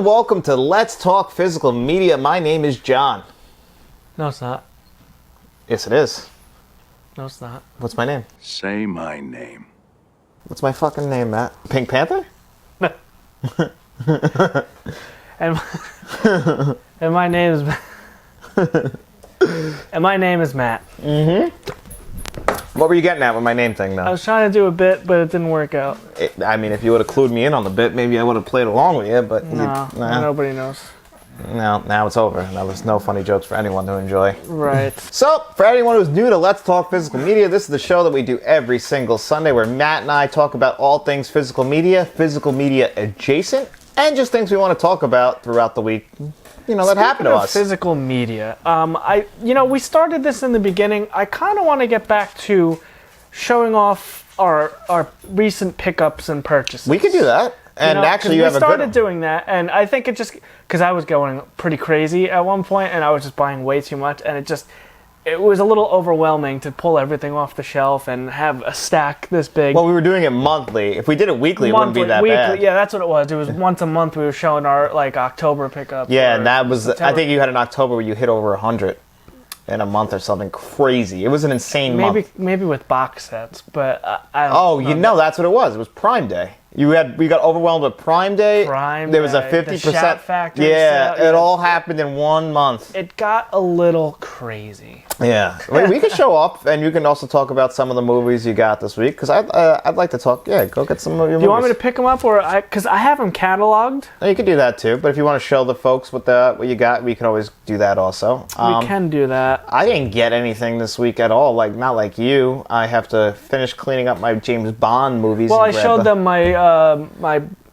and welcome to Let's Talk Physical Media. My name is John. No, it's not. Yes, it is. No, it's not. What's my name? Say my name. What's my fucking name, Matt? Pink Panther? and my name is and my name is Matt. What were you getting at with my name thing, I though? was trying to do a bit, but it didn't work out. I mean, if you would have clued me in on the bit, maybe I would have played along with you, but... No, nobody knows. No, now it's over. Now there's no funny jokes for anyone to enjoy. Right. So, for anyone who's new to Let's Talk Physical Media, this is the show that we do every single Sunday where Matt and I talk about all things physical media adjacent, and just things we want to talk about throughout the week. You know, that happened to us. Physical media. We started this in the beginning. I kind of want to get back to showing off our recent pickups and purchases. We could do that. And actually, you have a good... We started doing that, and I think it just... Because I was going pretty crazy at one point, and I was just buying way too much, and it was a little overwhelming to pull everything off the shelf and have a stack this big. Well, we were doing it monthly. If we did it weekly, it wouldn't be that bad. Yeah, that's what it was. It was once a month we were showing our, October pickups. Yeah, and that was... September. I think you had an October where you hit over 100 in a month or something crazy. It was an insane month. Maybe with box sets, but I don't know. You know, that's what it was. It was Prime Day. We got overwhelmed with Prime Day. There was a 50%. The Shout Factory yeah, sale. It all happened in 1 month. It got a little crazy. Yeah, we could show up, and you can also talk about some of the movies you got this week. Because I'd like to talk. Yeah, go get some of your movies. Do you want me to pick them up, or because I have them cataloged? Oh, you could do that too. But if you want to show the folks what you got, we can always do that also. We can do that. I didn't get anything this week at all. Not like you. I have to finish cleaning up my James Bond movies. Well, I showed them my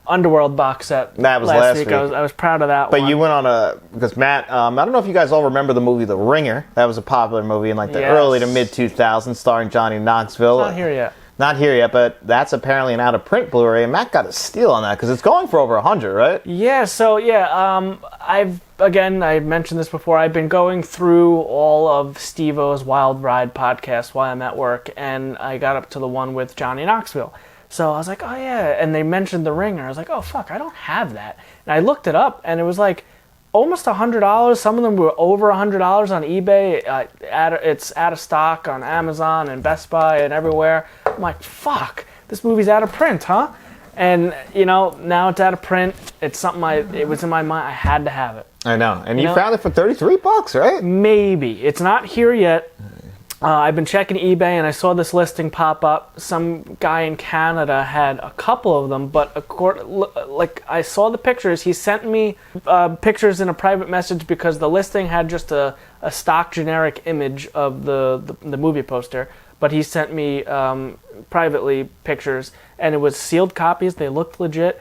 Underworld box set. That was last week. I was proud of that one. But you went on because Matt, I don't know if you guys all remember the movie The Ringer. That was a popular movie in the early to mid 2000s, starring Johnny Knoxville. It's not here yet. Not here yet, but that's apparently an out of print Blu-ray, and Matt got a steal on that because it's going for over 100, right? Yeah. So I mentioned this before. I've been going through all of Steve-O's Wild Ride podcast while I'm at work, and I got up to the one with Johnny Knoxville. So I was like, oh yeah, and they mentioned The Ringer. I was like, oh fuck, I don't have that. And I looked it up, and it was almost $100. Some of them were over $100 on eBay. It's out of stock on Amazon and Best Buy and everywhere. I'm like, fuck, this movie's out of print, huh? And now it's out of print. It's something it was in my mind. I had to have it. I know, and you found it for $33, right? Maybe it's not here yet. I've been checking eBay, and I saw this listing pop up. Some guy in Canada had a couple of them, but I saw the pictures. He sent me pictures in a private message because the listing had just a stock generic image of the movie poster, but he sent me privately pictures, and it was sealed copies. They looked legit.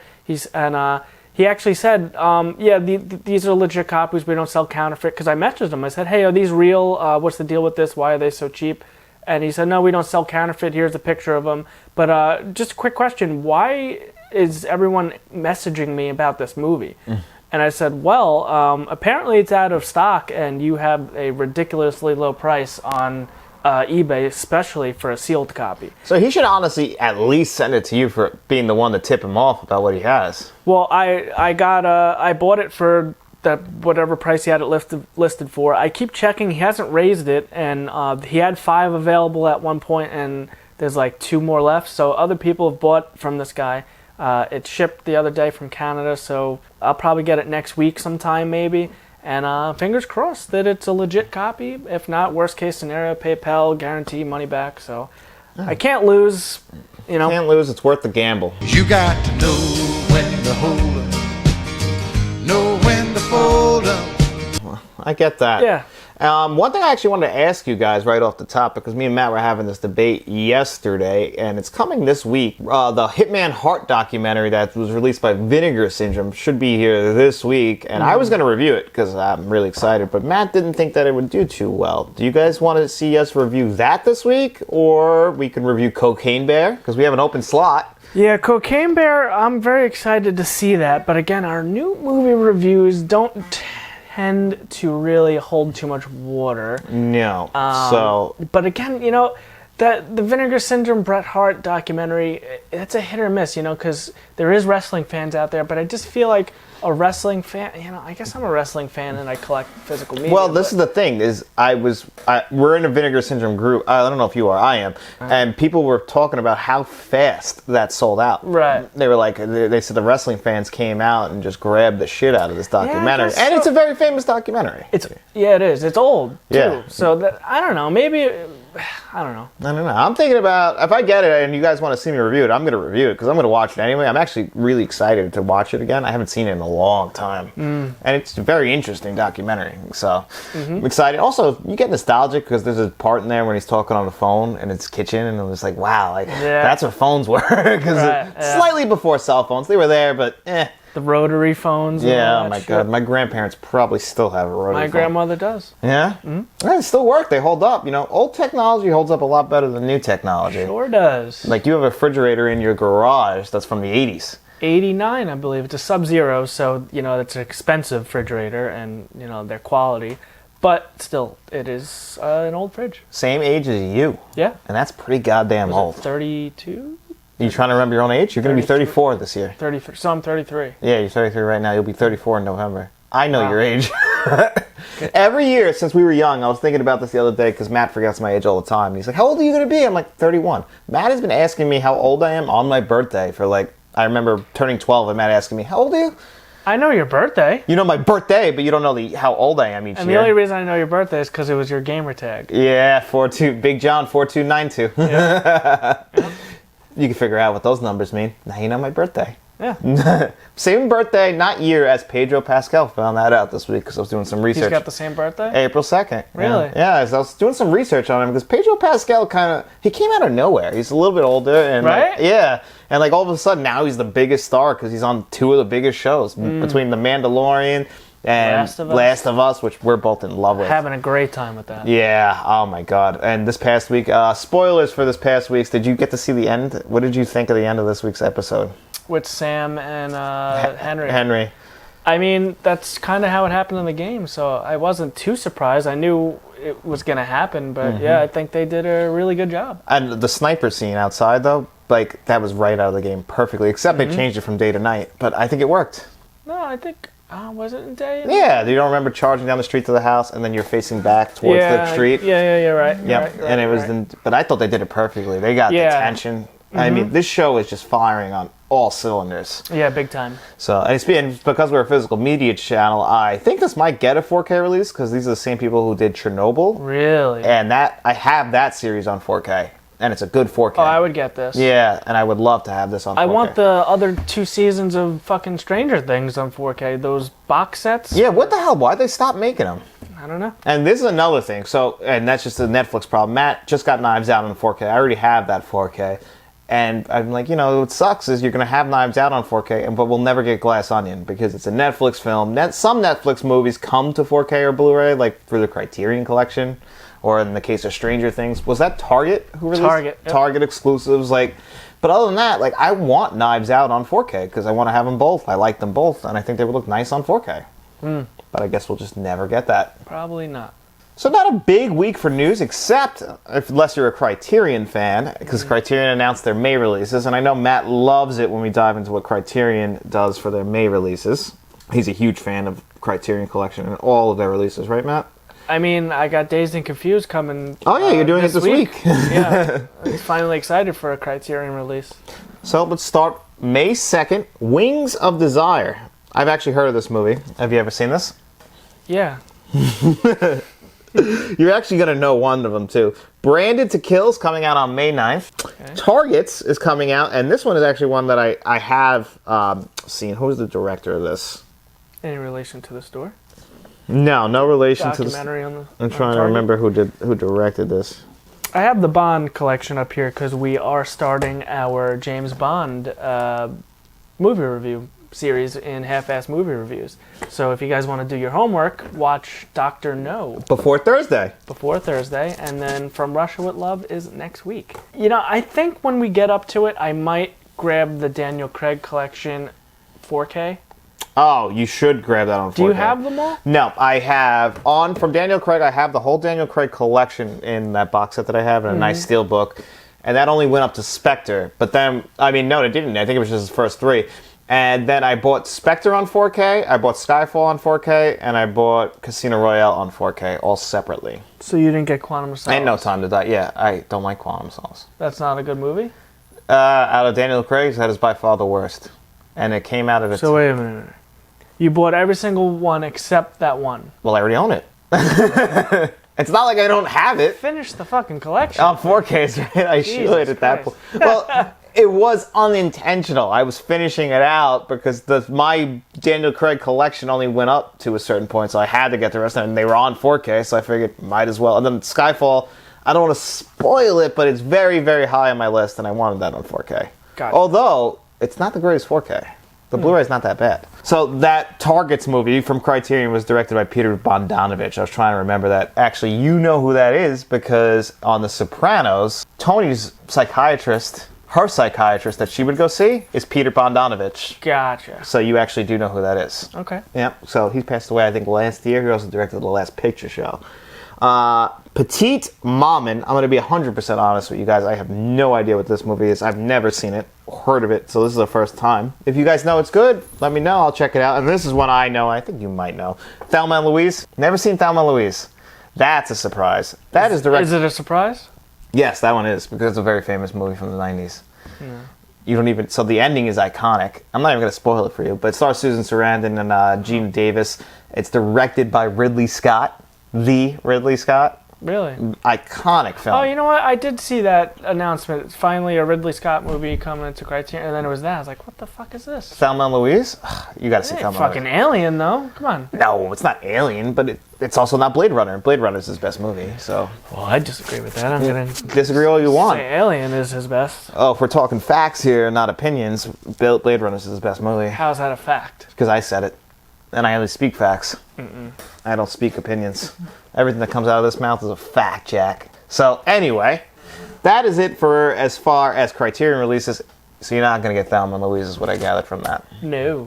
He actually said, these are legit copies. We don't sell counterfeit. Because I messaged him. I said, hey, are these real? What's the deal with this? Why are they so cheap? And he said, no, we don't sell counterfeit. Here's a picture of them. But just a quick question. Why is everyone messaging me about this movie? And I said, well, apparently it's out of stock, and you have a ridiculously low price on eBay, especially for a sealed copy. So he should honestly at least send it to you for being the one to tip him off about what he has. Well, I bought it for that whatever price he had it listed for. I keep checking. He hasn't raised it, and he had 5 available at one point, and there's 2 more left. So other people have bought from this guy. It shipped the other day from Canada, so I'll probably get it next week sometime maybe. And fingers crossed that it's a legit copy. If not, worst case scenario, PayPal, guarantee money back. So I can't lose, Can't lose. It's worth the gamble. You got to know when to hold up, know when to fold up. I get that. Yeah. One thing I actually wanted to ask you guys right off the top, because me and Matt were having this debate yesterday, and it's coming this week. The Hitman Heart documentary that was released by Vinegar Syndrome should be here this week, and I was going to review it because I'm really excited, but Matt didn't think that it would do too well. Do you guys want to see us review that this week, or we can review Cocaine Bear, because we have an open slot? Yeah, Cocaine Bear, I'm very excited to see that, but again, our new movie reviews don't tend to really hold too much water. No. But again, That the Vinegar Syndrome Bret Hart documentary, it's a hit or miss, you know, because there is wrestling fans out there, but I just feel like a wrestling fan, you know, I guess I'm a wrestling fan and I collect physical media. Well, this is the thing, is we're in a Vinegar Syndrome group, I don't know if you are, I am, and people were talking about how fast that sold out. Right. They were like, they said the wrestling fans came out and just grabbed the shit out of this documentary. guess And so. it's a very famous documentary. Yeah, it is. It's old, too. Yeah. So, I don't know, maybe, I don't know. I don't know. I'm thinking about, if I get it and you guys want to see me review it, I'm going to review it because I'm going to watch it anyway. I'm actually really excited to watch it again. I haven't seen it in a long time. And it's a very interesting documentary. So I'm excited. Also, you get nostalgic because there's a part in there when he's talking on the phone in his kitchen and it was like, wow, like that's what phones were. Because slightly before cell phones, they were there, but The rotary phones. Yeah, oh my God. My grandparents probably still have a rotary My phone. grandmother does. Yeah? Yeah, they still work. They hold up. You know, old technology holds up a lot better than new technology. Sure does. Like, you have a refrigerator in your garage that's from the 80s. 89, I believe. It's a Sub-Zero, so, you know, it's an expensive refrigerator and, you know, their quality. But still, it is an old fridge. Same age as you. Yeah. And that's pretty goddamn old. 32? Are you trying to remember your own age? You're going to be 34 this year. 33. So I'm 33. Yeah, you're 33 right now. You'll be 34 in November. I know your age. Every year since we were young, I was thinking about this the other day because Matt forgets my age all the time. He's like, how old are you going to be? I'm like, 31. Matt has been asking me how old I am on my birthday for like, I remember turning 12 and Matt asking me, how old are you? I know your birthday. You know my birthday, but you don't know how old I am each And year. the only reason I know your birthday is because it was your gamer tag. Yeah, 42, Big John 4292. Yeah. You can figure out what those numbers mean. Now you know my birthday. Yeah. Same birthday, not year, as Pedro Pascal. Found that out this week because I was doing some research. He's got the same birthday? April 2nd. Really? Yeah, so I was doing some research on him because Pedro Pascal he came out of nowhere. He's a little bit older. And right? Yeah. And like all of a sudden now he's the biggest star because he's on two of the biggest shows between The Mandalorian and Last of Us, which we're both in love with. Having a great time with that. Yeah, oh my God. And this past week, spoilers for this past week's, did you get to see the end? What did you think of the end of this week's episode? With Sam and Henry. Henry. I mean, that's kind of how it happened in the game, so I wasn't too surprised. I knew it was going to happen, but yeah, I think they did a really good job. And the sniper scene outside, though, like, that was right out of the game perfectly, except they changed it from day to night. But I think it worked. No, I think... was it in day? Yeah, you don't remember charging down the street to the house and then you're facing back towards the street? Yeah, you're right. Yep, and it was, but I thought they did it perfectly. They got the tension. I mean, this show is just firing on all cylinders. Yeah, big time. So, and because we're a physical media channel, I think this might get a 4K release because these are the same people who did Chernobyl. Really? And I have that series on 4K. And it's a good 4K. Oh, I would get this. Yeah, and I would love to have this on 4K. I want the other 2 seasons of fucking Stranger Things on 4K. Those box sets. Yeah, what the hell? Why'd they stop making them? I don't know. And this is another thing. So, and that's just a Netflix problem. Matt just got Knives Out on 4K. I already have that 4K. And I'm like, you know, what sucks is you're going to have Knives Out on 4K, but we'll never get Glass Onion because it's a Netflix film. Some Netflix movies come to 4K or Blu-ray, like for the Criterion Collection. Or in the case of Stranger Things, was that Target who released? Target. Yep. Target exclusives, like. But other than that, like, I want Knives Out on 4K because I want to have them both. I like them both, and I think they would look nice on 4K. But I guess we'll just never get that. Probably not. So not a big week for news, except unless you're a Criterion fan, because Criterion announced their May releases, and I know Matt loves it when we dive into what Criterion does for their May releases. He's a huge fan of Criterion Collection and all of their releases, right, Matt? I mean, I got Dazed and Confused coming. Oh yeah, you're doing it this week. Yeah, I'm finally excited for a Criterion release. So let's start May 2nd, Wings of Desire. I've actually heard of this movie. Have you ever seen this? Yeah. You're actually going to know one of them, too. Branded to Kill's coming out on May 9th. Okay. Targets is coming out, and this one is actually one that I have seen. Who's the director of this? Any relation to the store? No relation to the... Documentary on the... I'm trying to remember who directed this. I have the Bond collection up here because we are starting our James Bond movie review series in half-ass movie reviews. So if you guys want to do your homework, watch Dr. No. Before Thursday. And then From Russia with Love is next week. You know, I think when we get up to it, I might grab the Daniel Craig collection 4K. Oh, you should grab that on 4K. Do you have them all? No, I have from Daniel Craig. I have the whole Daniel Craig collection in that box set that I have in a nice steel book, and that only went up to Spectre. But then, no, it didn't. I think it was just his first 3. And then I bought Spectre on 4K, I bought Skyfall on 4K, and I bought Casino Royale on 4K, all separately. So you didn't get Quantum of Solace? And No Time to Die. Yeah, I don't like Quantum of Solace. That's not a good movie? Out of Daniel Craig's, that is by far the worst. And it came out of So wait a minute. You bought every single one except that one. Well, I already own it. It's not like I don't have it. Finish the fucking collection. On 4Ks, right? I should at that point. Well, it was unintentional. I was finishing it out because my Daniel Craig collection only went up to a certain point, so I had to get the rest of them. And they were on 4K, so I figured might as well. And then Skyfall, I don't want to spoil it, but it's very, very high on my list, and I wanted that on 4K. Gotcha. Although, it's not the greatest 4K. The Blu-ray is not that bad. So that Targets movie from Criterion was directed by Peter Bogdanovich. I was trying to remember that. Actually, you know who that is because on The Sopranos, Tony's psychiatrist, her psychiatrist that she would go see is Peter Bogdanovich. Gotcha. So you actually do know who that is. Okay. Yeah. So he passed away, I think, last year. He also directed The Last Picture Show. Petite Maman, I'm going to be 100% honest with you guys. I have no idea what this movie is. I've never seen it, heard of it, so this is the first time. If you guys know it's good, let me know. I'll check it out. And this is one I know. I think you might know. Thelma and Louise. Never seen Thelma and Louise. That's a surprise. That is directed. Is it a surprise? Yes, that one is, because it's a very famous movie from the 90s. You don't even... So the ending is iconic. I'm not even going to spoil it for you, but it stars Susan Sarandon and Gina Davis. It's directed by Ridley Scott. The Ridley Scott. Really? Iconic film. Oh, you know what? I did see that announcement. It's finally a Ridley Scott movie coming to Criterion, and then it was that. I was like, what the fuck is this? Thelma and Louise? You gotta see It ain't Thelma fucking and Louise. Alien, though. Come on. No, it's not Alien, but it's also not Blade Runner. Blade Runner is his best movie, so... Well, I disagree with that. I'm going to Disagree all you want. say Alien is his best. Oh, if we're talking facts here, not opinions, Blade Runner is his best movie. How's that a fact? Because I said it. And I only speak facts. I don't speak opinions. Everything that comes out of this mouth is a fact, Jack. So, anyway, that is it for as far as Criterion releases. So you're not going to get Thelma and Louise is what I gathered from that. No.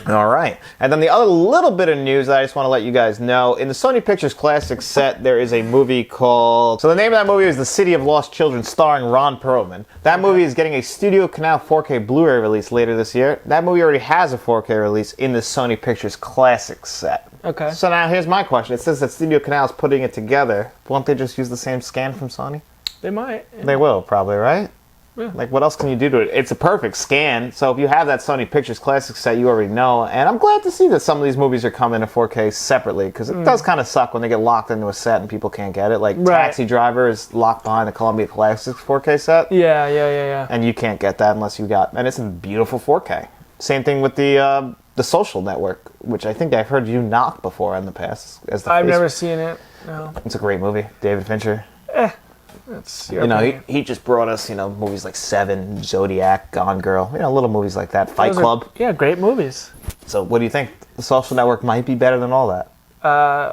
All right. And then the other little bit of news that I just want to let you guys know, in the Sony Pictures Classics set, there is a movie called... So the name of that movie is The City of Lost Children, starring Ron Perlman. That movie is getting a Studio Canal 4K Blu-ray release later this year. That movie already has a 4K release in the Sony Pictures Classics set. Okay. So now here's my question. It says that Studio Canal is putting it together. Won't they just use the same scan from Sony? They might. Yeah. They will, probably, right? Yeah. Like, what else can you do to it? It's a perfect scan. So if you have that Sony Pictures Classic set, you already know. And I'm glad to see that some of these movies are coming in 4K separately, because it does kind of suck when they get locked into a set and people can't get it. Like, Right. Taxi Driver is locked behind the Columbia Classics 4K set. Yeah. And you can't get that unless you got... And it's in beautiful 4K. Same thing with the Social Network, which I think I've heard you knock before in the past. As the I've face- never seen it. No. It's a great movie. David Fincher. That's You know, he just brought us, movies like Seven, Zodiac, Gone Girl, little movies like that. Fight Club. Yeah, great movies. So what do you think? The Social Network might be better than all that.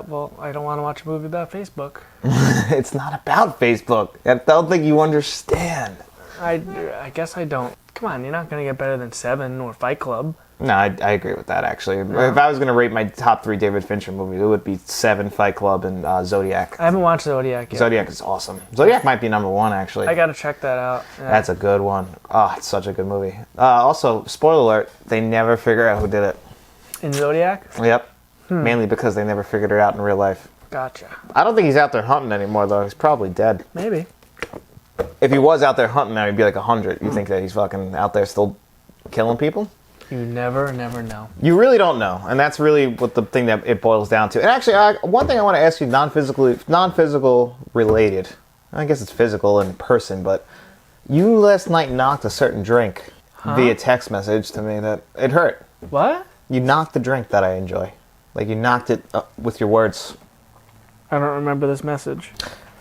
Well, I don't want to watch a movie about Facebook. It's not about Facebook. I don't think you understand. I guess I don't. Come on, you're not going to get better than Seven or Fight Club. No, I agree with that, actually. If I was going to rate my top 3 David Fincher movies, it would be Seven, Fight Club, and Zodiac. I haven't watched Zodiac yet. Zodiac is awesome. Zodiac might be number 1, actually. I got to check that out. Yeah. That's a good one. Oh, it's such a good movie. Also, spoiler alert, they never figure out who did it. In Zodiac? Yep. Mainly because they never figured it out in real life. Gotcha. I don't think he's out there hunting anymore, though. He's probably dead. Maybe. If he was out there hunting now, he'd be like 100. You think that he's fucking out there still killing people? You never know. You really don't know, and that's really what the thing that it boils down to. And actually, one thing I want to ask you, non-physical related. I guess it's physical in person, but you last night knocked a certain drink via text message to me that it hurt. What? You knocked the drink that I enjoy. Like, you knocked it with your words. I don't remember this message.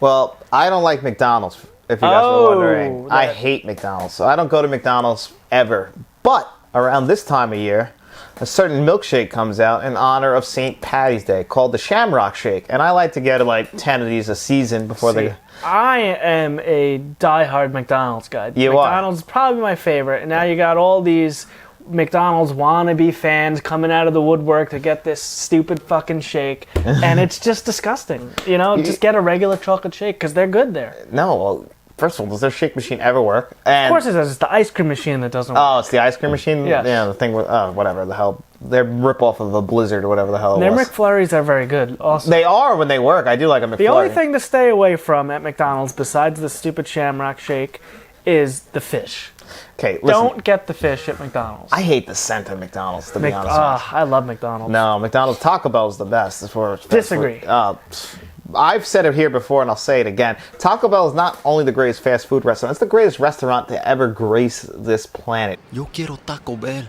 Well, I don't like McDonald's, if you guys were wondering. that- I hate McDonald's, so I don't go to McDonald's ever. But around this time of year, a certain milkshake comes out in honor of St. Patty's Day called the Shamrock Shake. And I like to get like 10 of these a season before they... I am a diehard McDonald's guy. You are. McDonald's is probably my favorite. And now you got all these McDonald's wannabe fans coming out of the woodwork to get this stupid fucking shake, and it's just disgusting. You know, just get a regular chocolate shake because they're good there. No, well, first of all, does their shake machine ever work? And, Of course it does. It's the ice cream machine that doesn't work. Oh, it's the ice cream machine? Yes. Yeah, the thing with, whatever the hell. They're rip-off of a Blizzard or whatever the hell it Their was. McFlurries are very good also. They are when they work. I do like a McFlurry. The only thing to stay away from at McDonald's, besides the stupid Shamrock Shake, is the fish. Okay, listen. Don't get the fish at McDonald's. I hate the scent of McDonald's, to be honest with you. I love McDonald's. No, McDonald's Taco Bell is the best as far as fast Disagree. food. I've said it here before, and I'll say it again. Taco Bell is not only the greatest fast food restaurant; it's the greatest restaurant to ever grace this planet. Yo quiero Taco Bell.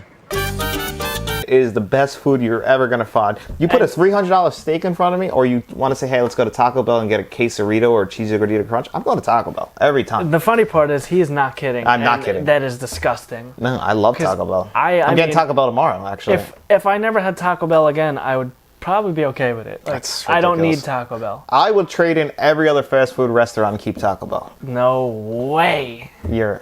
It is the best food you're ever gonna find. You put a $300 steak in front of me, or you want to say, "Hey, let's go to Taco Bell and get a quesarito or a cheesy gordita crunch." I'm going to Taco Bell every time. The funny part is he is not kidding. I'm not and kidding. That is disgusting. No, I love Taco Bell. mean, I'm getting Taco Bell tomorrow, actually. If I never had Taco Bell again, I would probably be okay with it. Like, That's I don't need ridiculous. Taco Bell. I would trade in every other fast food restaurant and keep Taco Bell. No way. You're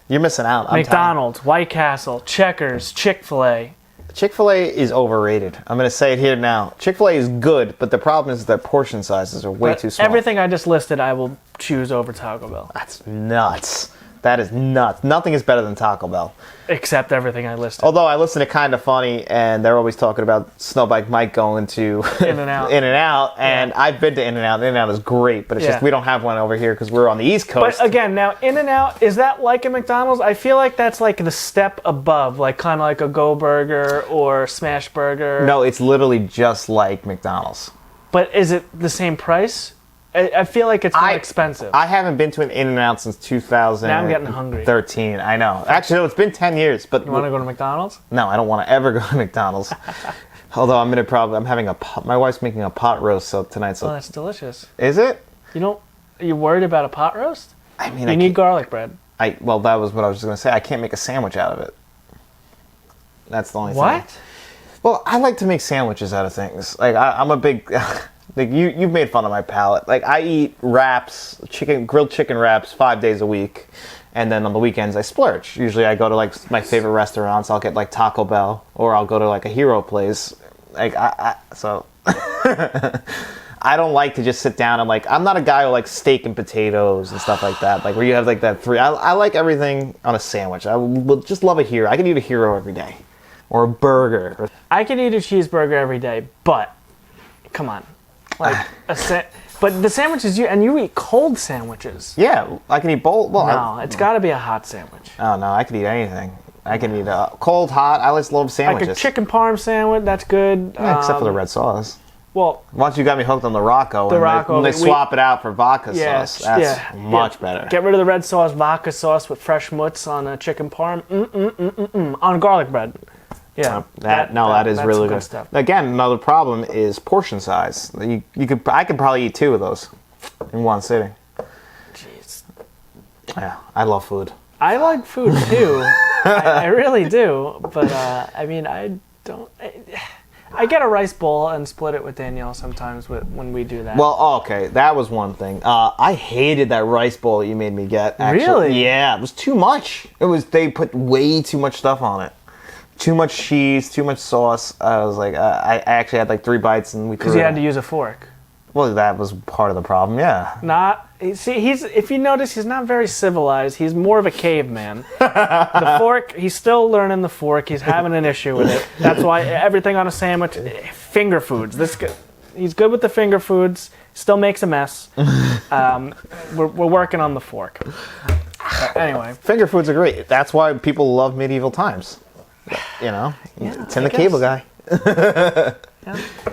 missing out. I'm McDonald's, White Castle, Checkers, Chick-fil-A. Chick-fil-A is overrated. I'm going to say it here now. Chick-fil-A is good, but the problem is that portion sizes are way But too small. everything I just listed, I will choose over Taco Bell. That's nuts. That is nuts. Nothing is better than Taco Bell. Except everything I listed. Although I listen to Kinda Funny, and they're always talking about Snowbike Mike going to In-N-Out. In-N-Out, and I've been to In-N-Out. In-N-Out is great, but it's just Yeah. we don't have one over here because we're on the East Coast. But again, now In-N-Out, is that like a McDonald's? I feel like that's like the step above, like kind of like a Go Burger or Smash Burger. No, it's literally just like McDonald's. But is it the same price? I feel like it's more expensive. I haven't been to an In-N-Out since 2013. Now I'm getting hungry. I know. Actually, no, it's been 10 years. But You want to go to McDonald's? no, I don't want to ever go to McDonald's. Although I'm having my wife's making a pot roast tonight. So Oh, that's delicious. is it? Are you worried about a pot roast? I mean, You need garlic bread. well, that was what I was just going to say. I can't make a sandwich out of it. That's the only thing. What? Well, I like to make sandwiches out of things. Like I'm a big like you've made fun of my palate. Like I eat wraps, grilled chicken wraps 5 days a week, and then on the weekends I splurge. Usually I go to like my favorite restaurants. I'll get like Taco Bell, or I'll go to like a hero place. Like so I don't like to just sit down and like I'm not a guy who likes steak and potatoes and stuff like that. Like where you have like that three. I like everything on a sandwich. I would just love a hero. I can eat a hero every day. Or a burger. I can eat a cheeseburger every day, but come on, like but the sandwiches you eat cold sandwiches. Yeah, I can eat both. Well, No, it's got to be a hot sandwich. oh no, I can eat anything. I can eat cold, hot. I just love sandwiches. Like a chicken parm sandwich, that's good. Yeah, except for the red sauce. Well, Once you got me hooked on the Rocco, Rocco, when they we- swap it out for vodka yeah, sauce, that's yeah, much yeah. better. Get rid of the red sauce, vodka sauce with fresh mutts on a chicken parm. On garlic bread. Yeah, that is that's really some good stuff. Again, another problem is portion size. I could probably eat 2 of those in one sitting. Jeez. Yeah, I love food. I like food too. I really do. But I mean, I don't. I get a rice bowl and split it with Danielle sometimes when we do that. Well, okay, that was one thing. I hated that rice bowl that you made me get. Actually. Really? Yeah, it was too much. They put way too much stuff on it. Too much cheese, too much sauce. I was like, I actually had like 3 bites and we threw because it you had out. to use a fork. Well, that was part of the problem, yeah. If you notice, he's not very civilized. He's more of a caveman. The fork, he's still learning the fork. He's having an issue with it. That's why everything on a sandwich, finger foods. He's good with the finger foods. Still makes a mess. We're working on the fork. Anyway, Finger foods are great. That's why people love medieval times. You know? It's in the cable guy.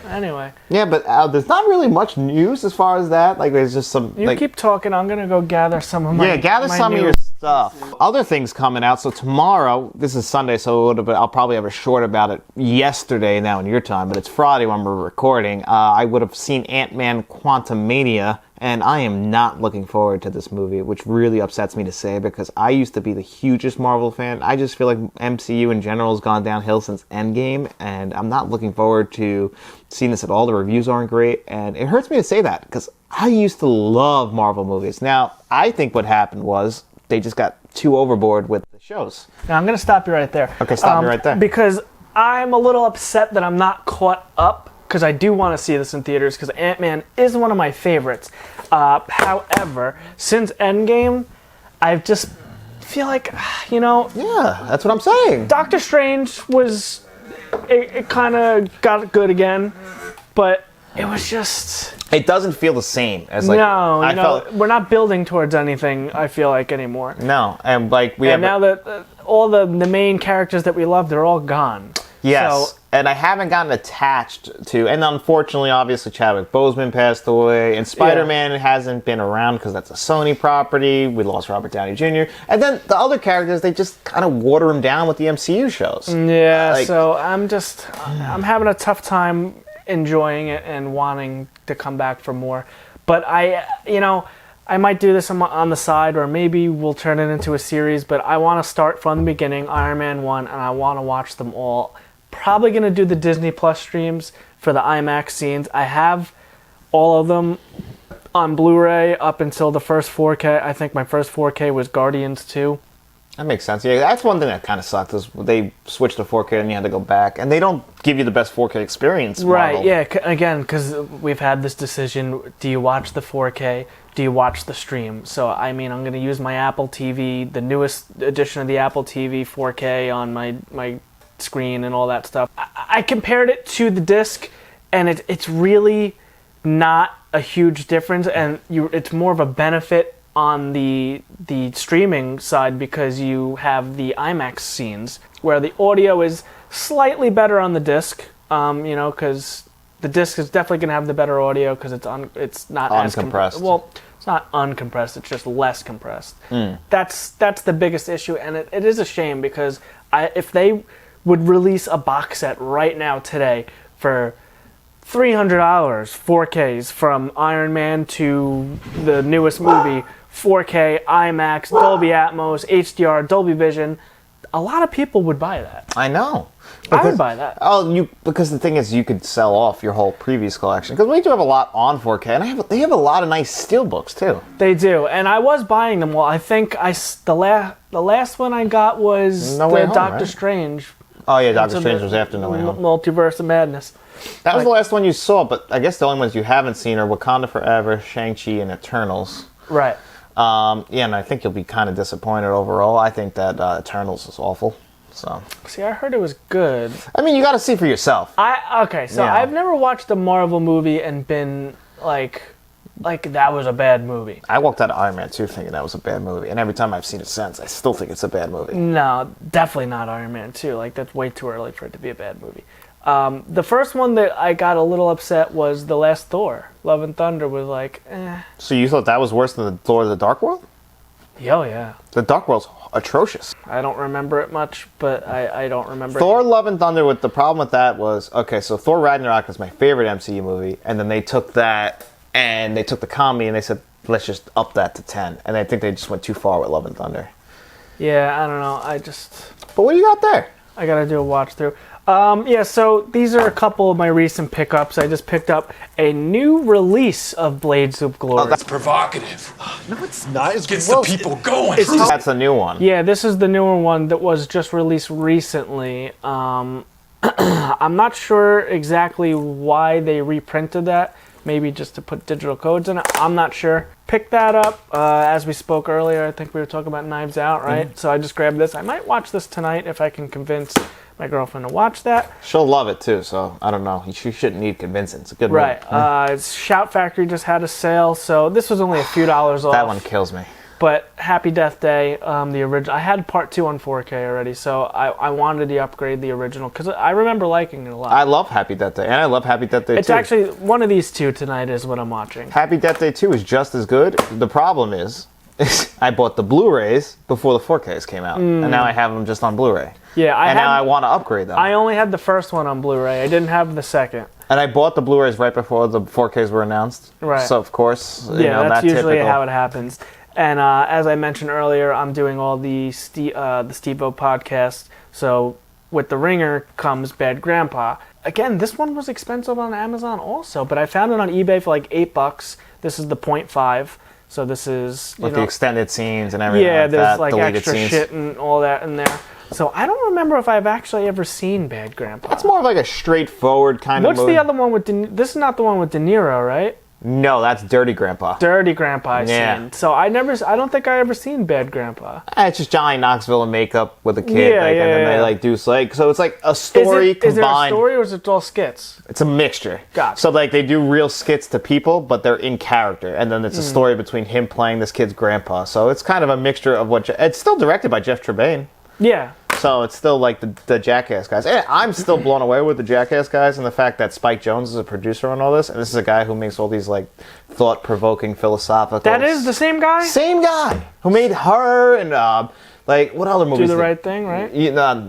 anyway. Yeah, but there's not really much news as far as that. Like, there's just some... You keep talking. I'm going to go gather some of my... Yeah, gather some of your stuff. Other things coming out. So tomorrow, this is Sunday, so I'll probably have a short about it yesterday now in your time, but it's Friday when we're recording. I would have seen Ant-Man Quantumania, and I am not looking forward to this movie, which really upsets me to say because I used to be the hugest Marvel fan. I just feel like MCU in general has gone downhill since Endgame, and I'm not looking forward to seeing this at all. The reviews aren't great, and it hurts me to say that because I used to love Marvel movies. Now, I think what happened was they just got too overboard with the shows. Now I'm going to stop you right there. Okay, stop me right there. Because I'm a little upset that I'm not caught up, because I do want to see this in theaters, because Ant-Man is one of my favorites. However, since Endgame, I just feel like, Yeah, that's what I'm saying. Doctor Strange was, it kind of got good again, but it was just... It doesn't feel the same as like we're not building towards anything, I feel like, anymore. No, and like now that all the main characters that we love, they're all gone. Yes, So, and I haven't gotten attached to, and unfortunately, obviously, Chadwick Boseman passed away, and Spider-Man hasn't been around because that's a Sony property. We lost Robert Downey Jr., and then the other characters, they just kind of water them down with the MCU shows. yeah, so I'm I'm having a tough time enjoying it and wanting to come back for more. But I might do this on the side, or maybe we'll turn it into a series, but I want to start from the beginning, Iron Man 1, and I want to watch them all. Probably going to do the Disney Plus streams for the IMAX scenes. I have all of them on Blu-ray up until the first 4K. I think my first 4K was Guardians 2. That makes sense. Yeah, that's one thing that kind of sucked is they switched to 4K and you had to go back, and they don't give you the best 4K experience. Right, Marvel. yeah, again, because we've had this decision, do you watch the 4K, do you watch the stream? So, I mean, I'm going to use my Apple TV, the newest edition of the Apple TV 4K on my screen and all that stuff. I compared it to the disc, and it's really not a huge difference, and it's more of a benefit on the streaming side because you have the IMAX scenes where the audio is slightly better on the disc, because the disc is definitely going to have the better audio because it's not as uncompressed. Well, it's not uncompressed, it's just less compressed. That's the biggest issue, and it is a shame because if they would release a box set right now today for $300, 4Ks from Iron Man to the newest movie, 4K, IMAX, Dolby Atmos, HDR, Dolby Vision, a lot of people would buy that. I know. I would buy that. Because the thing is, you could sell off your whole previous collection. Because we do have a lot on 4K, and they have a lot of nice steelbooks too. They do, and I was buying them. Well, I think the last one I got was Doctor Strange. Oh yeah, Doctor Strange was after No Way Home. Multiverse of Madness. That was the last one you saw, but I guess the only ones you haven't seen are Wakanda Forever, Shang-Chi, and Eternals. Right. And I think you'll be kind of disappointed overall. I think that Eternals is awful. So. See, I heard it was good. I mean, you got to see for yourself. I've never watched a Marvel movie and been like that was a bad movie. I walked out of Iron Man 2 thinking that was a bad movie, and every time I've seen it since, I still think it's a bad movie. No, definitely not Iron Man 2. Like, that's way too early for it to be a bad movie. The first one that I got a little upset was the last Thor. Love and Thunder was like, eh. So you thought that was worse than the Thor of the Dark World? Oh, yeah. The Dark World's atrocious. I don't remember it much, but I don't remember Thor Love and Thunder, with the problem with that was, okay, so Thor Ragnarok is my favorite MCU movie, and then they took that, and they took the comedy, and they said, let's just up that to 10. And I think they just went too far with Love and Thunder. Yeah, I don't know. But what do you got there? I gotta do a watch through. So these are a couple of my recent pickups. I just picked up a new release of Blades of Glory. Oh, that's provocative. No, it's not. It Gets the people going. That's a new one. Yeah, this is the newer one that was just released recently. I'm not sure exactly why they reprinted that. Maybe just to put digital codes in it. I'm not sure. Picked that up as we spoke earlier. I think we were talking about Knives Out, right? Mm-hmm. So I just grabbed this. I might watch this tonight if I can convince my girlfriend to watch that. She'll love it too, so I don't know. She shouldn't need convincing. It's a good movie. Right. Shout Factory just had a sale, so this was only a few dollars off. That one kills me. But Happy Death Day, the original. I had part 2 on 4K already, so I wanted to upgrade the original because I remember liking it a lot. I love Happy Death Day, and I love Happy Death Day 2. It's actually one of these two tonight is what I'm watching. Happy Death Day 2 is just as good. The problem is I bought the Blu-rays before the 4Ks came out, and now I have them just on Blu-ray. Yeah, now I want to upgrade them. I only had the first one on Blu-ray. I didn't have the second. And I bought the Blu-rays right before the 4Ks were announced. Right. So of course, that's usually typical. how it happens. And as I mentioned earlier, I'm doing all the Steve-O podcast. So with The Ringer comes Bad Grandpa. Again, this one was expensive on Amazon also, but I found it on eBay for like $8. This is the 0.5. So this is With the extended scenes and everything yeah, like there's that, like deleted extra scenes. shit and all that in there. So I don't remember if I've actually ever seen Bad Grandpa. It's more of like a straightforward kind What's of movie. the other one with this is not the one with De Niro, right? No, that's Dirty Grandpa. Dirty Grandpa I've Yeah. seen. So I don't think I ever seen Bad Grandpa. It's just Johnny Knoxville in makeup with a kid, Yeah, and then they yeah. like do so it's like a story Is there a combined. story or is it all skits? It's a mixture. Gotcha. So like they do real skits to people, but they're in character, and then it's a story between him playing this kid's grandpa. So it's kind of a mixture of it's still directed by Jeff Trebane. Yeah. So it's still like the Jackass guys. And I'm still blown away with the Jackass guys and the fact that Spike Jonze is a producer on all this. And this is a guy who makes all these like thought-provoking, philosophical... That is the same guy? Same guy who made Her and like what other movies? Do the Right Thing, right?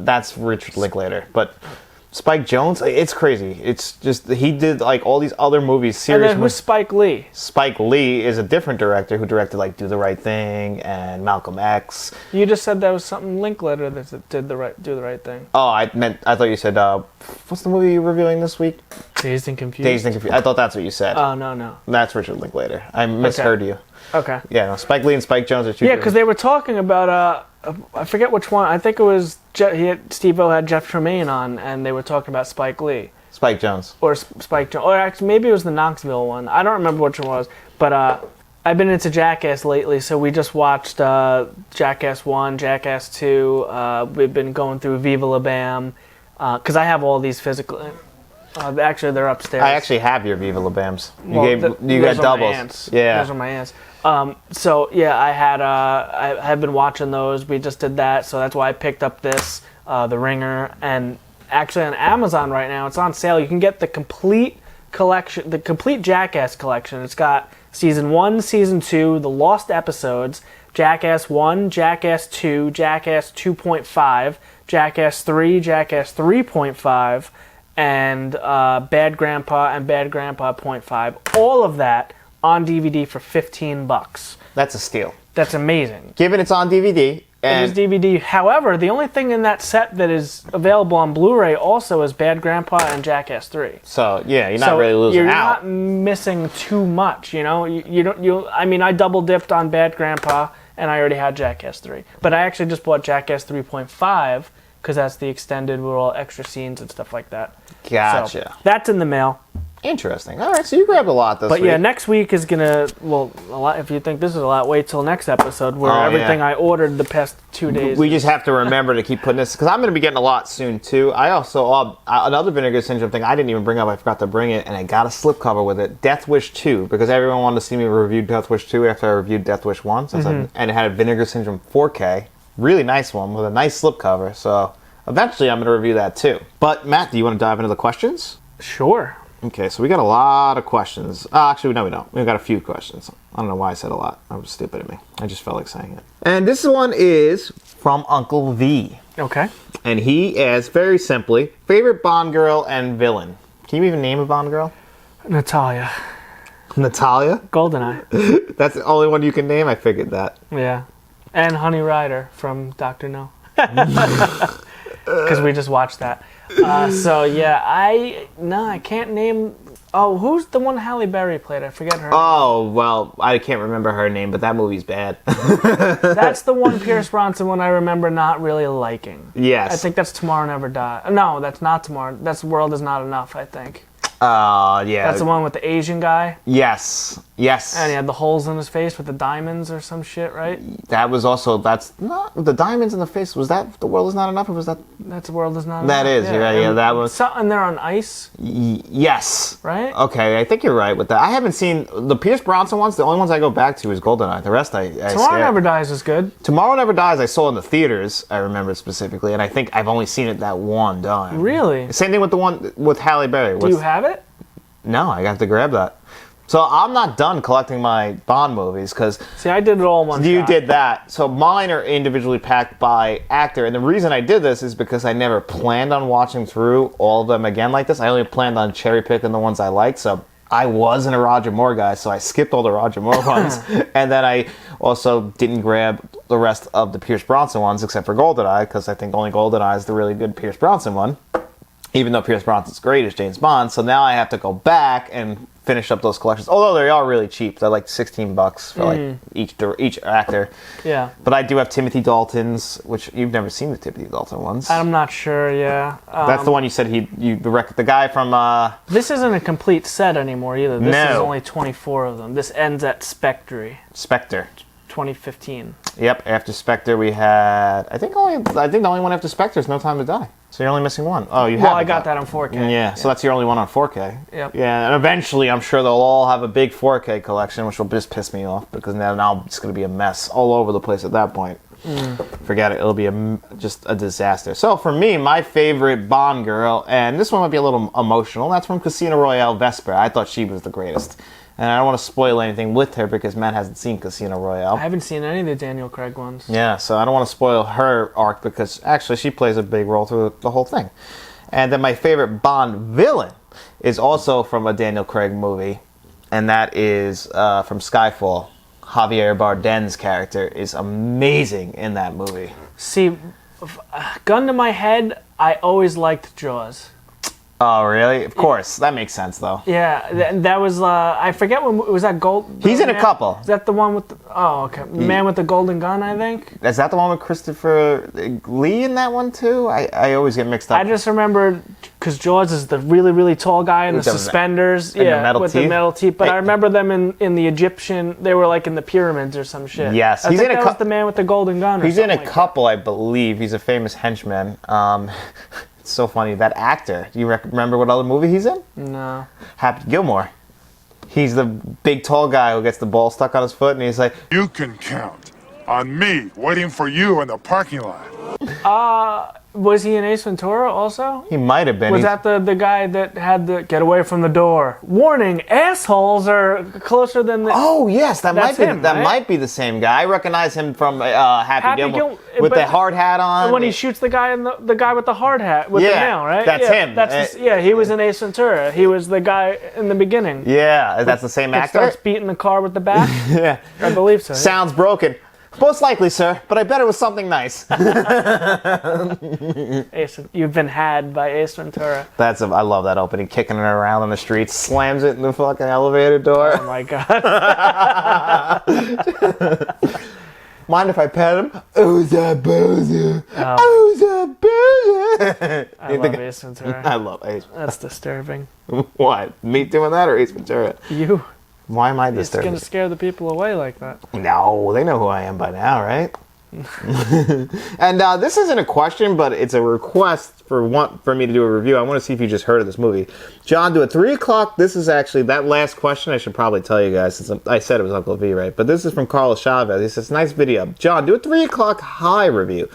That's Richard Linklater. But Spike Jonze, it's crazy. It's just he did like all these other movies. And Serious then who's Spike Lee? Spike Lee is a different director who directed like Do the Right Thing and Malcolm X. You just said that was something Linklater that Do the Right Thing. Oh, I thought you said what's the movie you're reviewing this week? Dazed and Confused. Dazed and Confused. I thought that's what you said. Oh, no. That's Richard Linklater. I misheard you. Okay. Yeah, no, Spike Lee and Spike Jonze are two. Yeah, because they were talking about I forget which one. I think it was Steve-O had Jeff Tremaine on, and they were talking about Spike Lee Spike Jonze. or Spike Jonze, or actually maybe it was the Knoxville one. I don't remember which one it was, but I've been into Jackass lately, so we just watched Jackass 1, Jackass 2. We've been going through Viva La Bam because I have all these physical. Actually, they're upstairs. I actually have your Viva La Bams. You Well, you those got are my doubles. aunts. Yeah. Those are my aunts. So yeah, I have been watching those. We just did that, so that's why I picked up this, The Ringer, and actually on Amazon right now it's on sale. You can get the complete collection, the complete Jackass collection. It's got season 1, season 2, the lost episodes, Jackass 1, Jackass 2, Jackass 2.5, Jackass 3, Jackass 3.5, and Bad Grandpa and Bad Grandpa 0.5. All of that on DVD for $15. That's a steal. That's amazing. Given it's on DVD, It and is DVD. However, the only thing in that set that is available on Blu-ray also is Bad Grandpa and Jackass 3. so yeah, you're not really losing you're out. not missing too much, you know. You don't. I mean, I double dipped on Bad Grandpa, and I already had Jackass 3. But I actually just bought Jackass 3.5 because that's the extended with all extra scenes and stuff like that. Gotcha. So, that's in the mail. Interesting. All right, so you grabbed a lot this But week. yeah, next week is gonna a lot. If you think this is a lot, wait till next episode where Oh, everything yeah. I ordered the past 2 days. We just have to remember to keep putting this, because I'm going to be getting a lot soon too. I also, another Vinegar Syndrome thing I didn't even bring up, I forgot to bring it, and I got a slipcover with it, Death Wish 2, because everyone wanted to see me review Death Wish 2 after I reviewed Death Wish 1, and it had a Vinegar Syndrome 4K, really nice one with a nice slipcover, so eventually I'm going to review that too. But Matt, do you want to dive into the questions? Sure. Okay, so we got a lot of questions. Actually, no, we don't. We've got a few questions. I don't know why I said a lot. That was stupid of me. I just felt like saying it. And this one is from Uncle V. Okay. And he asks, very simply, favorite Bond girl and villain. Can you even name a Bond girl? Natalia. Natalia? Goldeneye. That's the only one you can name? I figured that. Yeah. And Honey Rider from Dr. No. Because we just watched that. So yeah, I can't name. Oh, who's the one Halle Berry played? I forget her. Oh, well, I can't remember her name, but that movie's bad. That's the one Pierce Brosnan one I remember not really liking. Yes. I think that's Tomorrow Never Dies. No, that's not Tomorrow. That's World Is Not Enough, I think. Yeah. That's the one with the Asian guy. Yes. Yes. And he had the holes in his face with the diamonds or some shit, right? That was also, that's not, the diamonds in the face, was that The World Is Not Enough, or was that? That's World Is Not Enough. That is, right, yeah, and that was. something there on ice, Yes. right? Okay, I think you're right with that. I haven't seen the Pierce Brosnan ones. The only ones I go back to is GoldenEye. The rest I Tomorrow skip. Never Dies is good. Tomorrow Never Dies I saw in the theaters, I remember specifically, and I think I've only seen it that one time. Really? Same thing with the one with Halle Berry. Do you have it? No, I got to grab that. So I'm not done collecting my Bond movies, because See, I did it all in one you shot. did that. So mine are individually packed by actor, and the reason I did this is because I never planned on watching through all of them again like this. I only planned on cherry picking the ones I liked, so I wasn't a Roger Moore guy, so I skipped all the Roger Moore ones, and then I also didn't grab the rest of the Pierce Brosnan ones except for GoldenEye, because I think only GoldenEye is the really good Pierce Brosnan one. even though Pierce Brosnan's great as James Bond. So now I have to go back and finish up those collections. Although they are really cheap. They're like $16 for like each actor. Yeah. But I do have Timothy Dalton's, which you've never seen the Timothy Dalton ones. I'm not sure, yeah. That's the one you said the guy from... This isn't a complete set anymore either. This No. is only 24 of them. This ends at Spectre, Spectre. 2015. Yep, after Spectre we had... I think the only one after Spectre is No Time to Die. So you're only missing one. Oh, you have Well, I got that on 4K. Yeah, so that's your only one on 4K. Yep. Yeah, and eventually I'm sure they'll all have a big 4K collection, which will just piss me off because now it's going to be a mess all over the place at that point. Forget it. It'll be just a disaster. So for me, my favorite Bond girl, and this one might be a little emotional, that's from Casino Royale, Vesper. I thought she was the greatest. And I don't want to spoil anything with her because Matt hasn't seen Casino Royale. I haven't seen any of the Daniel Craig ones. Yeah, so I don't want to spoil her arc because actually she plays a big role through the whole thing. And then my favorite Bond villain is also from a Daniel Craig movie, and that is from Skyfall. Javier Bardem's character is amazing in that movie. See, gun to my head, I always liked Jaws. Oh, really? Of course. That makes sense, though. Yeah, that was, I forget when, was that Gold? He's in a couple. Is that the one with, okay. Man with the Golden Gun, I think? Is that the one with Christopher Lee in that one, too? I always get mixed up. I just remember, because Jaws is the really, really tall guy in the suspenders. And the metal with teeth. the metal teeth. But I remember them in the Egyptian, they were like in the pyramids or some shit. Yes. I think that was the Man with the Golden Gun or He's in a something like couple, I believe. He's a famous henchman. It's so funny. That actor, do you remember what other movie he's in? that. No. Happy Gilmore. He's the big tall guy who gets the ball stuck on his foot, and he's like, You can count on me waiting for you in the parking lot. Was he in Ace Ventura also? he might have been. Was He's- that the guy that had the get away from the door? Warning, assholes are closer than the... Oh yes, that That's might be him, that right? might be the same guy. I recognize him from Happy Gilmore with but- the hard hat on. When he shoots the guy in the guy with the hard hat with the Yeah, nail, right? that's yeah, him. That's he was in Ace Ventura. He was the guy in the beginning. Yeah, that's the same He actor. starts beating the car with the bat. Yeah, I believe so. sounds broken. Most likely, sir, but I bet it was something nice. You've been had by Ace Ventura. I love that opening, kicking it around on the streets, slams it in the fucking elevator door. Oh my god. Mind if I pet him? Who's that boozer? Who's that boozer? I love Ace Ventura. I love Ace. That's disturbing. What? Me doing that or Ace Ventura? You. Why am I It's disturbed? gonna scare the people away like that. No, they know who I am by now, right? And this isn't a question, but it's a request for me to do a review. I want to see if you just heard of this movie. John, do a 3 o'clock. This is actually that last question. I should probably tell you guys since I said it was Uncle V, right? But this is from Carlos Chavez. He says, "Nice video, John. Do a 3 o'clock high review.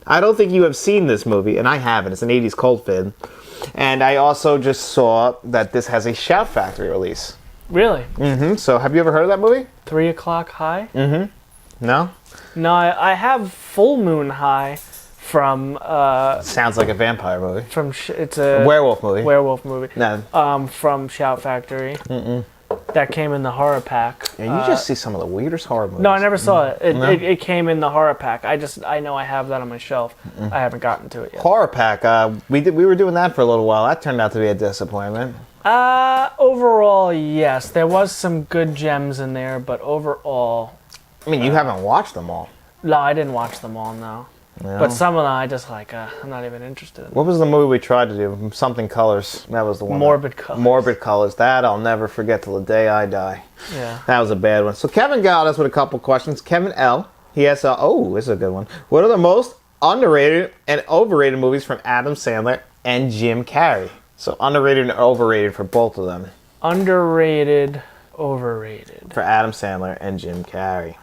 I don't think you have seen this movie, and I haven't. It's an '80s cult film, and I also just saw that this has a Shout Factory release. Really? So, have you ever heard of that movie? 3 o'clock high? No. No, I have Full Moon High from Sounds like a vampire movie. it's a Werewolf movie. werewolf movie. No. From Shout Factory. That came in the horror pack. Yeah, you just see some of the weirdest horror movies. No, I never saw it. No? It came in the horror pack. I know I have that on my shelf. I haven't gotten to it yet. Horror Pack. We were doing that for a little while. That turned out to be a disappointment. Overall, yes, there was some good gems in there, but overall, I mean, you haven't watched them all. no, I didn't watch them all. No, No? but some of them I just like. I'm not even interested in. What was the movie we tried to do? Something Colors. That was the one. Morbid Colors. Morbid Colors. That I'll never forget till the day I die. Yeah. That was a bad one. So Kevin got us with a couple questions. Kevin L. He has this is a good one. What are the most underrated and overrated movies from Adam Sandler and Jim Carrey? So underrated and overrated for both of them. Underrated, overrated. For Adam Sandler and Jim Carrey.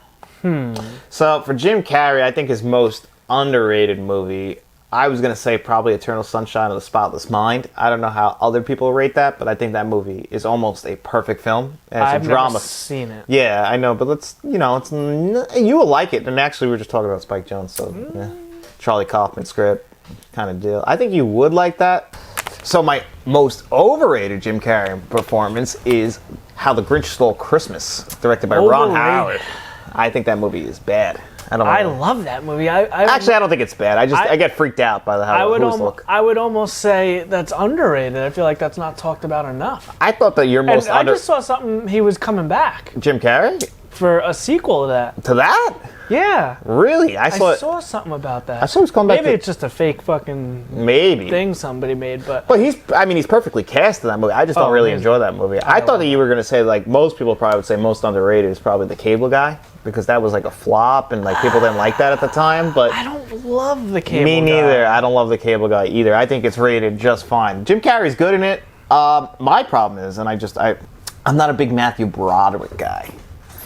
So for Jim Carrey, I think his most underrated movie, I was going to say probably Eternal Sunshine of the Spotless Mind. I don't know how other people rate that, but I think that movie is almost a perfect film. And it's I've a drama. never seen it. Yeah, I know, but you will like it. And actually, we were just talking about Spike Jonze, so yeah. Charlie Kaufman script kind of deal. I think you would like that. So my most overrated Jim Carrey performance is How the Grinch Stole Christmas, directed by Ron Overrated. Howard. I think that movie is bad. I don't know. I love that movie. Actually, I don't think it's bad. I get freaked out by how the Who's look. I would almost say that's underrated. I feel like that's not talked about enough. I thought that your most I just saw something he was coming back Jim Carrey? for a sequel to that. To that? Yeah. Really? I saw something about that. I saw he was coming back. Maybe it's just a fake fucking maybe thing somebody made, but he's perfectly cast in that movie. I just don't really enjoy that movie. I thought that you were going to say, like, most people probably would say most underrated is probably The Cable Guy, because that was like a flop and like people didn't like that at the time, but I don't love The Cable Guy. Me neither. I don't love The Cable Guy either. I think it's rated just fine. Jim Carrey's good in it. My problem is, and I'm not a big Matthew Broderick guy.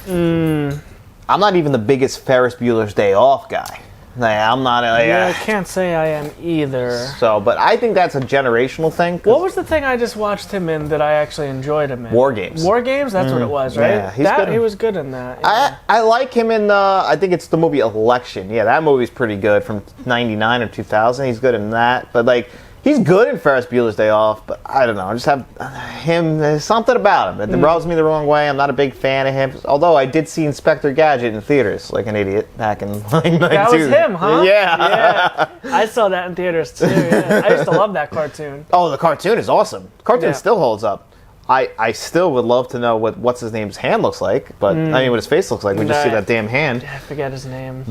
I'm not even the biggest Ferris Bueller's Day Off guy. Like, I'm not. I can't say I am either. So, but I think that's a generational thing. What was the thing I just watched him in that I actually enjoyed him in? War Games. War Games? That's what it was, right? Yeah, he was good in that. Yeah. I like him in I think it's the movie Election. Yeah, that movie's pretty good from 99 or 2000. He's good in that. But, like, he's good in Ferris Bueller's Day Off, but I don't know. I just have him. There's something about him. It rubs me the wrong way. I'm not a big fan of him. Although I did see Inspector Gadget in theaters like an idiot back in like 92. That was him, huh? Yeah. I saw that in theaters too. Yeah. I used to love that cartoon. Oh, the cartoon is awesome. The cartoon still holds up. I still would love to know what's his name's hand looks like, but I mean what his face looks like. We just see that damn hand. I forget his name.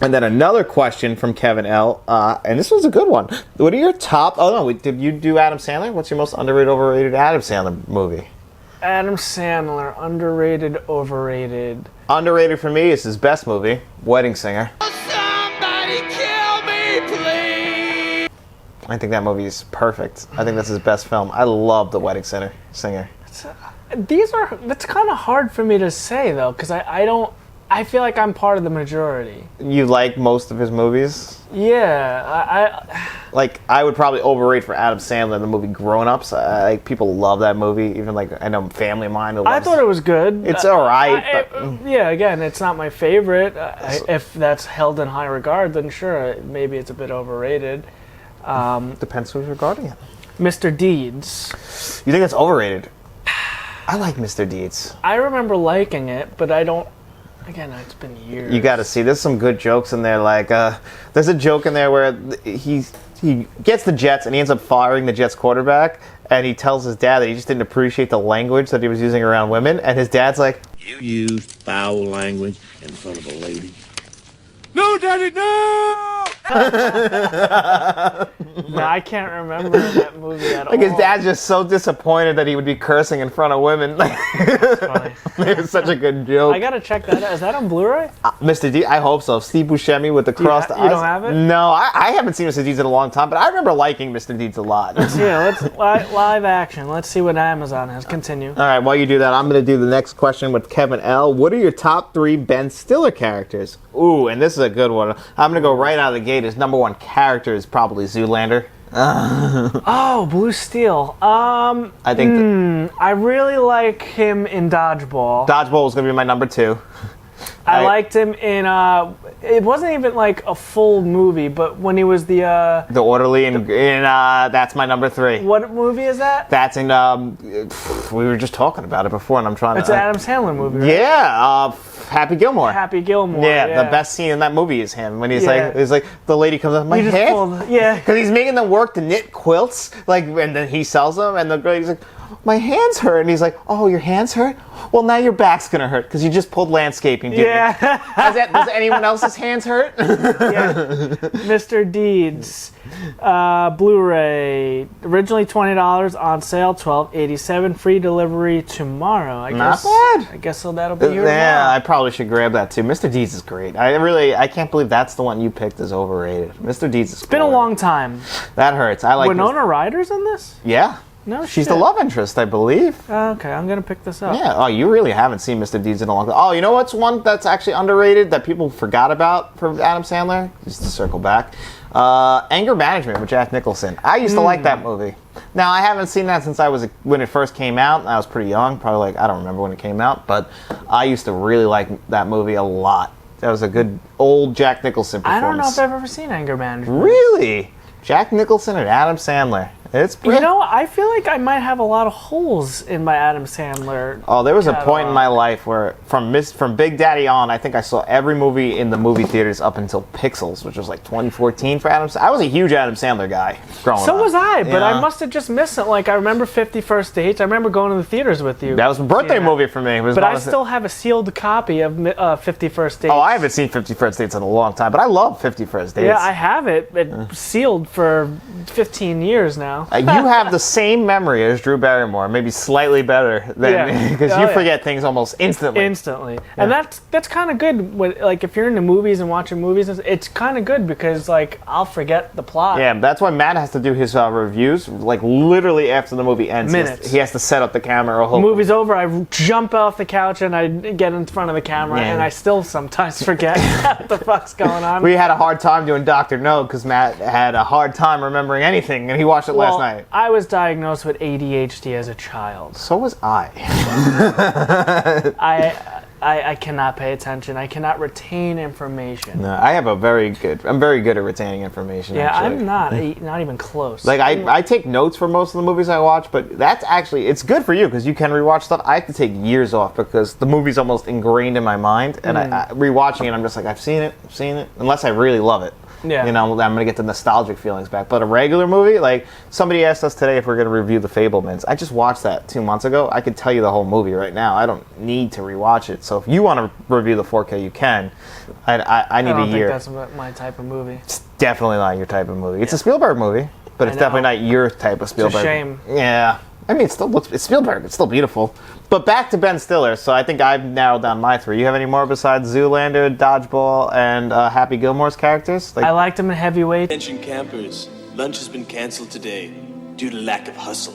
And then another question from Kevin L. And this was a good one. What are your top... Oh, no. Did you do Adam Sandler? What's your most underrated, overrated Adam Sandler movie? Adam Sandler, underrated, overrated. Underrated for me is his best movie, Wedding Singer. Somebody kill me, please. I think that movie is perfect. I think that's his best film. I love The Wedding Singer. It's kind of hard for me to say, though, because I feel like I'm part of the majority. You like most of his movies? Yeah, I would probably overrate for Adam Sandler the movie Grown Ups. Like, people love that movie. Even I know family of mine. I thought it was good. It's all right. Yeah, again, it's not my favorite. If that's held in high regard, then sure, maybe it's a bit overrated. Depends who's regarding it. Mr. Deeds. You think it's overrated? I like Mr. Deeds. I remember liking it, but I don't. Again, it's been years. You got to see. There's some good jokes in there. Like, there's a joke in there where he gets the Jets and he ends up firing the Jets quarterback, and he tells his dad that he just didn't appreciate the language that he was using around women, and his dad's like, You used foul language in front of a lady. No, Daddy, no! No, I can't remember that movie at all. like his dad's just so disappointed that he would be cursing in front of women. That's funny. It was such a good joke. I gotta check that out. Is that on Blu-ray? Mr. D, I hope so. Steve Buscemi with the crossed eyes. You don't have it? No, I haven't seen Mr. Deeds in a long time, but I remember liking Mr. Deeds a lot. Yeah, let's live action. Let's see what Amazon has. Continue. All right, while you do that, I'm going to do the next question with Kevin L. What are your top 3 Ben Stiller characters? Ooh, and this is a good one. I'm going to go right out of the gate. His number 1 character is probably Zoolander. Oh, Blue Steel. I think I really like him in Dodgeball. Dodgeball was going to be my number 2. I liked him in, it wasn't even like a full movie, but when he was the Orderly in that's my number 3. What movie is that? That's in, we were just talking about it before, and I'm trying It's to... an Adam Sandler movie, right? Yeah, Happy Gilmore. Happy Gilmore. Yeah, the best scene in that movie is him when he's like the lady comes up, my You just hair, pulled- yeah. because he's making them work to knit quilts, like, and then he sells them, and the lady's like, my hands hurt, and he's like, oh, your hands hurt? Well, now your back's gonna hurt because you just pulled landscaping. Yeah. Does anyone else's hands hurt? Yeah. Mr. Deeds, Blu-ray, originally $20, on sale $12.87, free delivery tomorrow. I guess. Not bad. I guess so. That'll be here Yeah, tomorrow. I probably should grab that too. Mr. Deeds is great. I can't believe that's the one you picked as overrated. Mr. Deeds is. It's been a long time. That hurts. I like. Winona Ryder's in this? Yeah. No, She's shit. the love interest, I believe. Okay, I'm gonna pick this up. Yeah. Oh, you really haven't seen Mr. Deeds in a long time. Oh, you know what's one that's actually underrated that people forgot about for Adam Sandler? Just to circle back. Anger Management with Jack Nicholson. I used to like that movie. Now, I haven't seen that since when it first came out. I was pretty young, probably I don't remember when it came out, but I used to really like that movie a lot. That was a good old Jack Nicholson performance. I don't know if I've ever seen Anger Management. Really? Jack Nicholson and Adam Sandler. It's pretty. You know, I feel like I might have a lot of holes in my Adam Sandler. Oh, there was a point in catalog. my life where, from Big Daddy on, I think I saw every movie in the movie theaters up until Pixels, which was like 2014 for Adam. I was a huge Adam Sandler guy growing up. So was I, but Yeah. I must have just missed it. Like, I remember 50 First Dates. I remember going to the theaters with you. That was a birthday Yeah. movie for me. It was But one I of the- still have a sealed copy of 50 First Dates. Oh, I haven't seen 50 First Dates in a long time, but I love 50 First Dates. Yeah, I have it. It's sealed for 15 years now. You have the same memory as Drew Barrymore, maybe slightly better than Yeah. because Oh, you yeah. forget things almost instantly. Instantly. And that's kind of good. Like, if you're into movies and watching movies, it's kind of good because, like, I'll forget the plot. Yeah, that's why Matt has to do his reviews like literally after the movie ends. Minutes. He has to set up the camera. Or Movie's over, I jump off the couch and I get in front of the camera, Yeah. and I still sometimes forget what the fuck's going on. We had a hard time doing Dr. No because Matt had a hard time remembering anything, and he watched it last night. I was diagnosed with ADHD as a child. So was I. I cannot pay attention. I cannot retain information. No, I have I'm very good at retaining information. Yeah, actually. I'm not even close. Like, I take notes for most of the movies I watch, but that's actually, it's good for you because you can rewatch stuff. I have to take years off because the movie's almost ingrained in my mind, and I rewatching it, I'm just like, I've seen it, unless I really love it. Yeah. You know, I'm going to get the nostalgic feelings back. But a regular movie, like, somebody asked us today if we're going to review The Fabelmans. I just watched that 2 months ago. I could tell you the whole movie right now. I don't need to rewatch it. So if you want to review the 4K, you can. I need I don't a year. think that's my type of movie. It's definitely not your type of movie. It's a Spielberg movie, but it's I definitely know. not your type of Spielberg. shame. Yeah. I mean, it's Spielberg. It's still beautiful. But back to Ben Stiller. So I think I've narrowed down my 3. You have any more besides Zoolander, Dodgeball, and Happy Gilmore's characters? Like, I liked him in Heavyweight. Attention campers, lunch has been canceled today due to lack of hustle.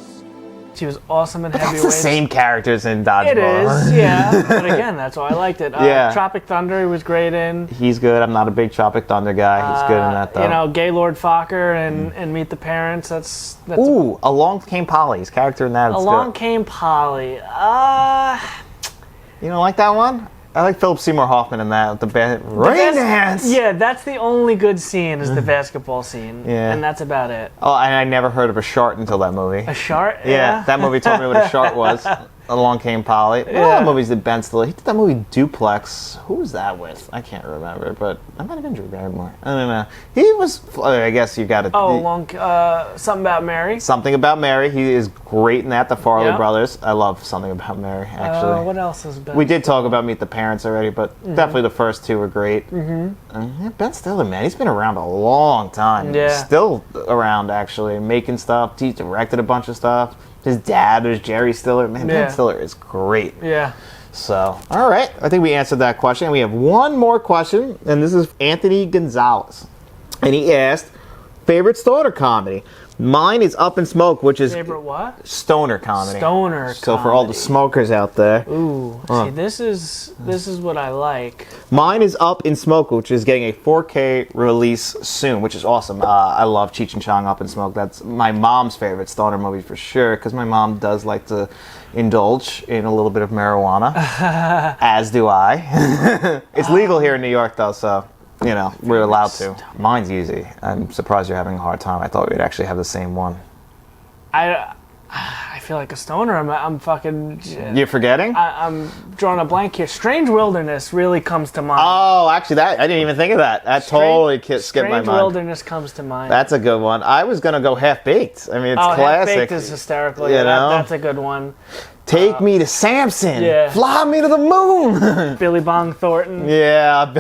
She was awesome in that's Heavyweight. the same characters in Dodgeball. It is, yeah. But again, that's why I liked it. Yeah. Tropic Thunder, he was great in. He's good. I'm not a big Tropic Thunder guy. He's good in that, though. You know, Gaylord Fokker and Meet the Parents. That's Ooh, Along Came Polly. His character in that is Along good. Came Polly. You don't like that one? I like Philip Seymour Hoffman in that. The rain dance. Yeah, that's the only good scene is the basketball scene. Yeah. And that's about it. Oh, and I never heard of a shart until that movie. A shark? Yeah, that movie told me what a shart was. Along Came Polly. What other movies did Ben Stiller? He did that movie Duplex. Who was that with? I can't remember, but I might have been Drew Barrymore. I don't know. He was. I guess you got to. Something About Mary. Something About Mary. He is great in that. The Farley Yeah. Brothers. I love Something About Mary. Actually, What else has been? we did talk about Meet the Parents already, but definitely the first 2 were great. Yeah, Ben Stiller, man, he's been around a long time. Yeah. Still around, actually, making stuff. He directed a bunch of stuff. His dad was Jerry Stiller. Man, Yeah. Ben Stiller is great. Yeah. So, all right. I think we answered that question. We have one more question, and this is Anthony Gonzalez. And he asked, favorite stoner comedy? Mine is Up in Smoke, which is Favorite what? stoner comedy. Stoner So for all the comedy. smokers out there. Ooh, see, this is what I like. Mine is Up in Smoke, which is getting a 4K release soon, which is awesome. I love Cheech and Chong Up in Smoke. That's my mom's favorite stoner movie for sure, because my mom does like to indulge in a little bit of marijuana, as do I. It's legal here in New York, though, so, you know, we're allowed to. Mine's easy. I'm surprised you're having a hard time. I thought we'd actually have the same one. I feel like a stoner. I'm fucking. You're forgetting? I'm drawing a blank here. Strange Wilderness really comes to mind. Oh, actually, I didn't even think of that. That totally skipped my Strange mind. Wilderness comes to mind. That's a good one. I was gonna go Half Baked. I mean, it's classic. Half-Baked is hysterical. You Yeah, know? that's a good one. Take me to Samson. yeah. Fly me to the moon. Billy Bong Thornton. Yeah,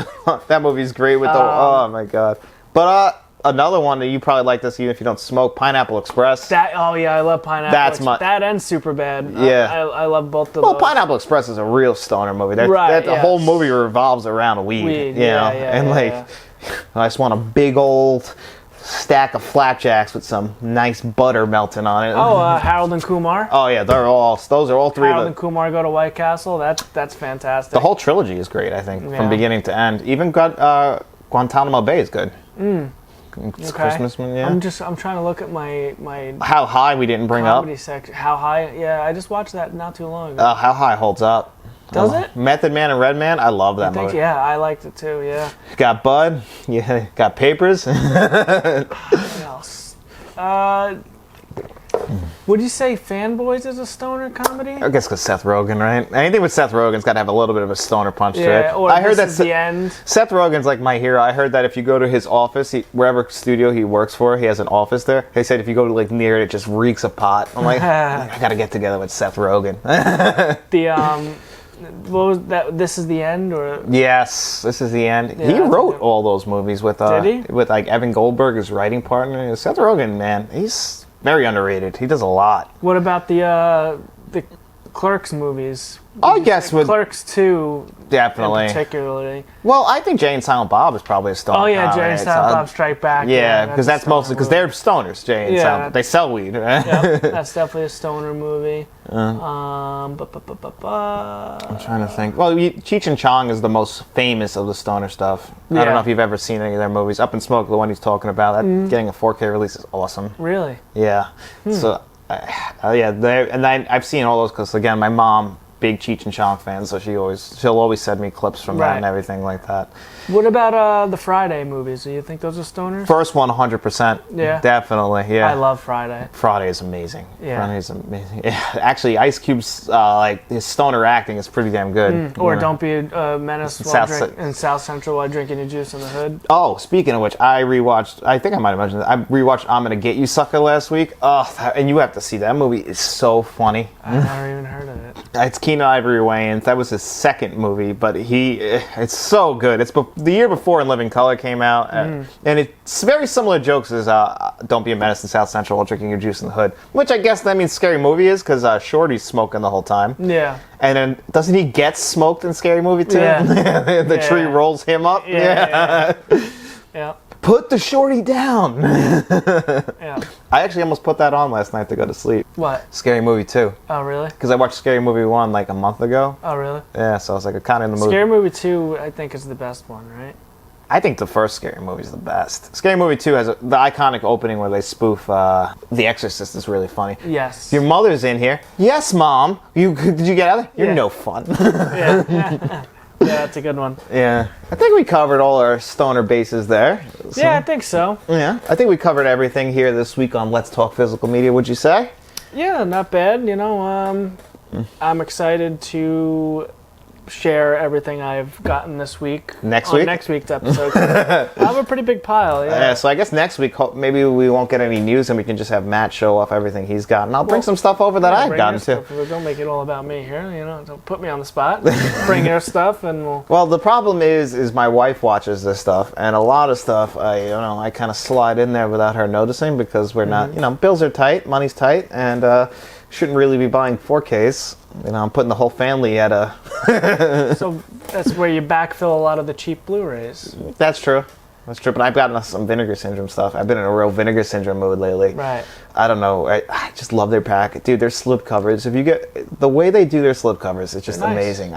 that movie's great with the. Oh my god. But another one that you probably like this even if you don't smoke, Pineapple Express. I love Pineapple. That's that and Superbad. Yeah. I love both of Well, those. Pineapple Express is a real stoner movie. The Yes. whole movie revolves around weed. Weed, you know? yeah, And yeah, like, yeah. I just want a big old stack of flapjacks with some nice butter melting on it. Harold and Kumar. Oh yeah, those are all 3 Harold of and the. Kumar go to White Castle. That's fantastic. The whole trilogy is great, I think, Yeah. from beginning to end. Even Guantanamo Bay is good. It's Okay. Christmas one, yeah. I'm trying to look at my How High we didn't bring up. comedy section. How High? Yeah, I just watched that not too long ago. How High holds up. Does it? Method Man and Redman, I love that movie. Yeah, I liked it too. Yeah. Got Bud, yeah, got Papers. What else? Would you say Fanboys is a stoner comedy? I guess because Seth Rogen, right? Anything with Seth Rogen's got to have a little bit of a stoner punch to Yeah, it. or I heard This Is that the End. Seth Rogen's like my hero. I heard that if you go to his office, wherever studio he works for, he has an office there. They said if you go to like near it, it just reeks of pot. I'm like, I got to get together with Seth Rogen. What was that? This Is the End, or Yes, This Is the End. Yeah, He that's wrote good. all those movies with Did he? with like Evan Goldberg, his writing partner. Seth Rogen, man, he's very underrated. He does a lot. what about the Clerks movies? I guess with Clerks 2 definitely. particularly. Well, I think Jay and Silent Bob is probably a stoner. Oh yeah, comedy. Jay and Silent Bob Strike Back. Yeah, because that's a stoner mostly because movie. they're stoners. Jay and Yeah. Silent, they sell weed. Yep, that's definitely a stoner movie. I'm trying to think. Well, Cheech and Chong is the most famous of the stoner stuff. I Yeah. don't know if you've ever seen any of their movies. Up in Smoke, the one he's talking about, that getting a 4K release is awesome. Really? Yeah. So, I've seen all those because again, my mom, big Cheech and Chong fan, so she'll always send me clips from that Right. and everything like that. What about the Friday movies? Do you think those are stoners? First one, 100%. Yeah. Definitely. Yeah. I love Friday. Friday is amazing. Yeah. Friday is amazing. Yeah. Actually, Ice Cube's like his stoner acting is pretty damn good. Or You know? Don't Be a Menace in South Central while drinking your juice in the hood. Oh, speaking of which, I rewatched. I think I might have mentioned that. I rewatched "I'm Gonna Get You, Sucker" last week. Oh, and you have to see that movie. It's so funny. I've never even heard of it. It's Keanu Ivory Wayans. That was his second movie, but it's so good. It's the year before In Living Color came out, and it's very similar jokes as "Don't Be a Menace in South Central while drinking your juice in the hood," which I guess that means Scary Movie is because Shorty's smoking the whole time. Yeah. And then doesn't he get smoked in Scary Movie too? Yeah. The tree Yeah. rolls him up. Yeah. Yeah. Put the shorty down. Yeah. I actually almost put that on last night to go to sleep. What? Scary Movie 2. Oh, really? Because I watched Scary Movie 1 like a month ago. Oh, really? Yeah, so I was like kind of in the mood. Scary Movie 2, I think, is the best one, right? I think the first Scary Movie is the best. Scary Movie 2 has the iconic opening where they spoof The Exorcist is really funny. Yes. Your mother's in here. Yes, Mom. Did you get out of there? You're Yeah. no fun. Yeah. Yeah, that's a good one. Yeah. I think we covered all our stoner bases there. So, Yeah, I think so. yeah. I think we covered everything here this week on Let's Talk Physical Media, would you say? Yeah, not bad. You know, I'm excited to share everything I've gotten this week. Next on week? next week's episode. I have a pretty big pile, yeah. So I guess next week maybe we won't get any news and we can just have Matt show off everything he's gotten. I'll bring some stuff over that I've Bring gotten your too. stuff. Don't make it all about me here. You know, don't put me on the spot. Bring your stuff, and we'll. Well, the problem is my wife watches this stuff, and a lot of stuff I kind of slide in there without her noticing because we're not, bills are tight, money's tight, and shouldn't really be buying 4Ks. I'm putting the whole family at a. So that's where you backfill a lot of the cheap Blu-rays. That's true. That's true, but I've gotten some Vinegar Syndrome stuff. I've been in a real Vinegar Syndrome mood lately. Right. I don't know. I just love their pack. Dude, their slip covers. If you get the way they do their slip covers, it's just Nice. amazing.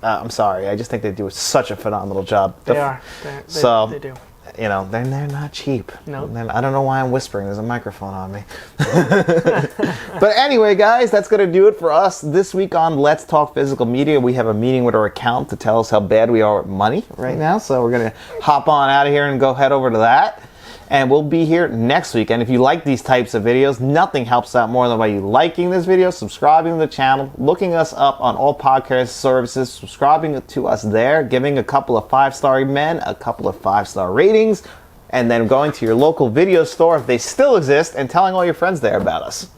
I'm sorry. I just think they do such a phenomenal job. They are. They do. They're not cheap. No. I don't know why I'm whispering. There's a microphone on me. But anyway, guys, that's going to do it for us this week on Let's Talk Physical Media. We have a meeting with our accountant to tell us how bad we are at money right now. So we're going to hop on out of here and go head over to that. And we'll be here next week. And if you like these types of videos, nothing helps out more than by you liking this video, subscribing to the channel, looking us up on all podcast services, subscribing to us there, giving a couple of 5-star men a couple of 5-star ratings, and then going to your local video store if they still exist and telling all your friends there about us.